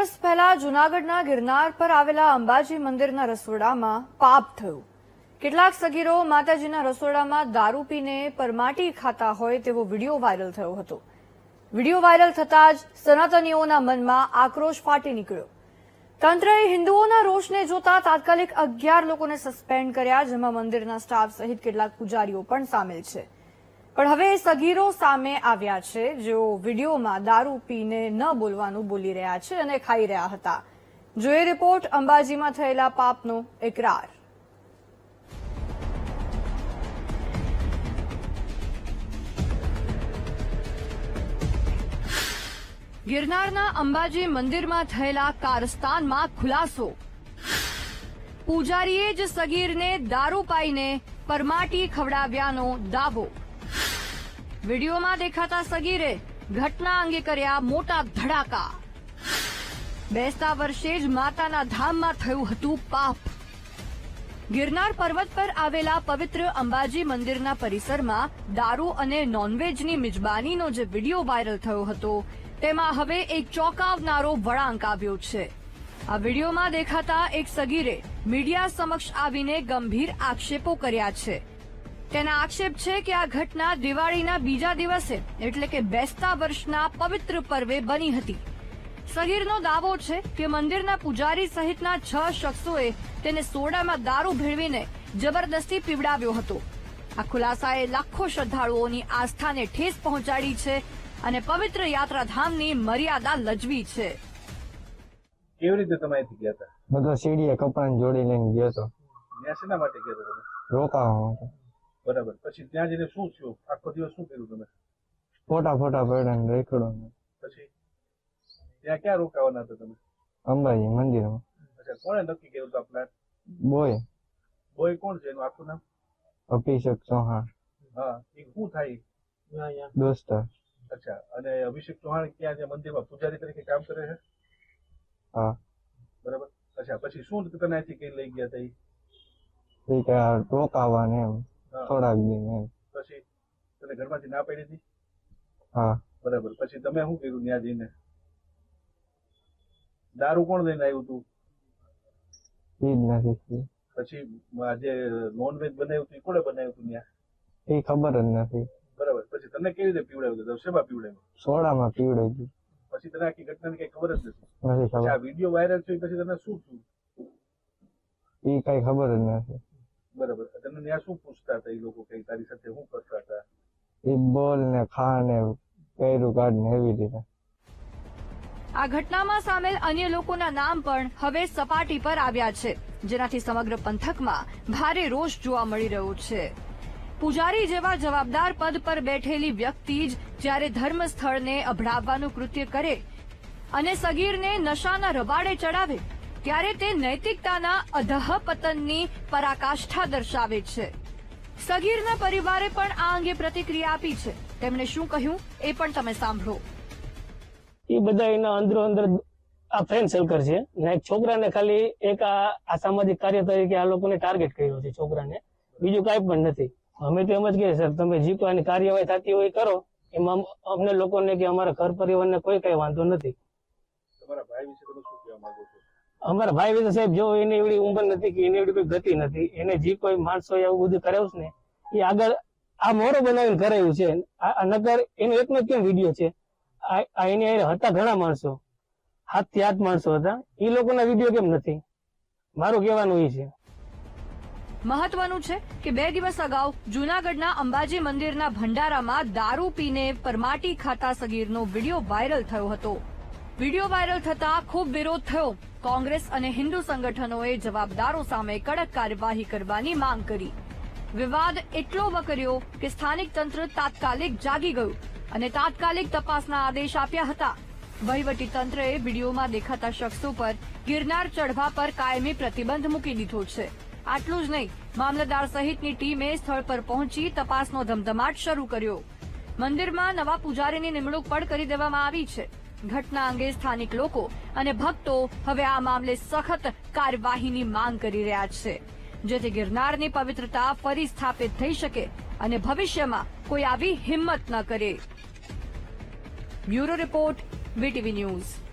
દિવસ પહેલા જૂનાગઢના ગિરનાર પર આવેલા અંબાજી મંદિરના રસોડામાં પાપ થયું। કેટલાક સગીરો માતાજીના રસોડામાં દારૂ પીને પરમાટી ખાતા હોય તેવો વિડીયો વાયરલ થયો હતો। વિડીયો વાયરલ થતાં જ સનાતનીઓના મનમાં આક્રોશ ફાટી નીકળ્યો। તંત્રએ હિન્દુઓના રોષને જોતા તાત્કાલિક 11 લોકોને સસ્પેન્ડ કર્યા, જેમાં મંદિરના સ્ટાફ સહિત કેટલાક પૂજારીઓ પણ સામેલ છે। પણ હવે સગીરો સામે આવ્યા છે, જેઓ વિડીયોમાં દારૂ પીને ન બોલવાનું બોલી રહ્યા છે અને ખાઈ રહ્યા હતા। જોઈએ રિપોર્ટ અંબાજીમાં થયેલા પાપનો એકરાર। ગિરનારના અંબાજી મંદિરમાં થયેલા કારસ્તાનમાં ખુલાસો। પૂજારીએ જ સગીરને દારૂ પાઈને પરમાટી ખવડાવ્યાનો દાવો। વિડીયોમાં દેખાતા સગીરે ઘટના અંગે કર્યા મોટા ધડાકા। બેસતા વર્ષે જ માતાના ધામમાં થયું હતું પાપ। ગિરનાર પર્વત પર આવેલા પવિત્ર અંબાજી મંદિરના પરિસરમાં દારૂ અને નોનવેજની મિજબાનીનો જે વિડીયો વાયરલ થયો હતો, તેમાં હવે એક ચોંકાવનારો વળાંક આવ્યો છે। આ વિડીયોમાં દેખાતા એક સગીરે મીડિયા સમક્ષ આવીને ગંભીર આક્ષેપો કર્યા છે। તેના આક્ષેપ છે કે આ ઘટના દિવાળીના બીજા દિવસે એટલે કે બેસતા વર્ષના પવિત્ર પર્વે બની હતી। સગીરનો દાવો છે કે મંદિરના પૂજારી સહિતના 6 શખ્સોએ તેને સોડામાં દારૂ ભેળવીને જબરદસ્તી પીવડાવ્યો હતો। આ ખુલાસાએ લાખો શ્રદ્ધાળુઓની આસ્થાને ઠેસ પહોંચાડી છે અને પવિત્ર યાત્રાધામની મર્યાદા લજવી છે। કેવી રીતે તમે અહીંથી ગયા હતા? બધો સીડીએ કપડાં જોડી લઈને ગયો હતો। ત્યાં શેના માટે ગયા હતા તમે? રોકાવા માટે। બરાબર, પછી ત્યાં જઈને શું થયું? આખો દિવસ શું કર્યું તમે? ફોટા પડ્યા ને રેખડો। પછી ત્યાં ક્યાં રોકાવાના હતા તમે? અંબાજી મંદિરમાં। અચ્છા, કોણે નક્કી કર્યું હતું આ પ્લાન? બોય બોય કોણ છે? એનું આખું નામ? અભિષેક ચૌહાણ। હા, એ શું થાય? દોસ્તર। અચ્છા, અને અભિષેક ચૌહાણ ક્યાં છે? મંદિરમાં પૂજારી તરીકે કામ કરે છે? હા। બરાબર, અચ્છા, પછી શું તને અહીંથી કઈ લઈ ગયા હતા? એ કે રોકાવા ને એમ થોડાક દિન એમ। પછી તને ઘરમાંથી ના પાડી હતી? હા। બરાબર, પછી તમે શું કર્યું ત્યાં જઈને? દારૂ કોણ લઈને આવ્યું હતું? એ જ નથી। પછી જે નોનવેજ બનાવ્યું હતું એ કોણે બનાવ્યું હતું ત્યાં? એ ખબર જ નથી। બરાબર, પછી તમને કેવી રીતે પીવડાવ્યું હતું? શેમાં પીવડાવ્યું? સોડામાં પીવડાવી દીધું। પછી તને આખી ઘટનાની કઈ ખબર જ નથી? નથી ખબર। આ વિડીયો વાયરલ થયો પછી તને શું થયું? એ કઈ ખબર જ નથી। બરાબર, તને ત્યાં શું પૂછતા હતા એ લોકો? કઈ તારી સાથે શું કરતા હતા? એ બોલ ને ખા ને કર્યું કાઢ ને એવી રીતે। આ ઘટનામાં સામેલ અન્ય લોકોના નામ પણ હવે સપાટી પર આવ્યા છે, જેનાથી સમગ્ર પંથકમાં ભારે રોષ જોવા મળી રહ્યો છે। પૂજારી જેવા જવાબદાર પદ પર બેઠેલી વ્યક્તિ જ જ્યારે ધર્મસ્થળને અભડાવવાનું કૃત્ય કરે અને સગીરને નશાના રબાડે ચડાવે, ત્યારે તે નૈતિકતાના અધઃપતનની પરાકાષ્ઠા દર્શાવે છે। સગીરના પરિવારે પણ આ અંગે પ્રતિક્રિયા આપી છે। તેમણે શું કહ્યું એ પણ તમે સાંભળો। એ બધા એના અંદરો અંદર આ ફ્રેન્ડ સર્કલ છે ને એક છોકરાને ખાલી એક આ સામાજિક કાર્ય તરીકે આ લોકોને ટાર્ગેટ કર્યો છે છોકરાને, બીજું કાંઈ પણ નથી। અમે તો એમ જ કહીએ સર, તમે જે કોઈ કાર્યવાહી થતી હોય કરો, એમાં અમને લોકોને કે અમારા ઘર પરિવારને કોઈ કઈ વાંધો નથી। તમારા ભાઈ વિશે તમે શું કહેવા માંગો છો? અમારા ભાઈ વિશે સાહેબ, જો એની એવડી ઉંમર નથી કે એની એવડી કોઈ ગતિ નથી, એને જે કોઈ માણસો એવું બધું કરાવ્યું છે ને એ આગળ આ મોરો બનાવીને કરાયું છે। આ નગર એનો એકનો જ કેમ વિડીયો છે? એની હતા ઘણા માણસો, 7 થી 8 માણસો હતા, એ લોકોના વિડીયો કેમ નથી? મારું કહેવાનું એ છે। મહત્વનું છે કે 2 દિવસ અગાઉ જૂનાગઢના અંબાજી મંદિરના ભંડારામાં દારૂ પીને પરમાટી ખાતા સગીરનો વિડીયો વાયરલ થયો હતો। વિડીયો વાયરલ થતા ખૂબ વિરોધ થયો। કોંગ્રેસ અને હિન્દુ સંગઠનોએ જવાબદારો સામે કડક કાર્યવાહી કરવાની માંગ કરી। વિવાદ એટલો વકર્યો કે સ્થાનિક તંત્ર તાત્કાલિક જાગી ગયું અને તાત્કાલિક તપાસના આદેશ આપ્યા હતા। વહીવટી તંત્રએ વિડીયોમાં દેખાતા શખ્સો પર ગિરનાર ચઢવા પર કાયમી પ્રતિબંધ મૂકી દીધો છે। આટલું જ નહીં, મામલતદાર સહિતની ટીમે સ્થળ પર પહોંચી તપાસનો ધમધમાટ શરૂ કર્યો। મંદિરમાં નવા પૂજારીની નિમણૂક પણ કરી દેવામાં આવી છે। ઘટના અંગે સ્થાનિક લોકો અને ભક્તો હવે આ મામલે સખત કાર્યવાહીની માંગ કરી રહ્યા છે, જેથી ગિરનારની પવિત્રતા ફરી સ્થાપિત થઈ શકે અને ભવિષ્યમાં કોઈ આવી હિંમત ન કરે। Bureau report, VTV news.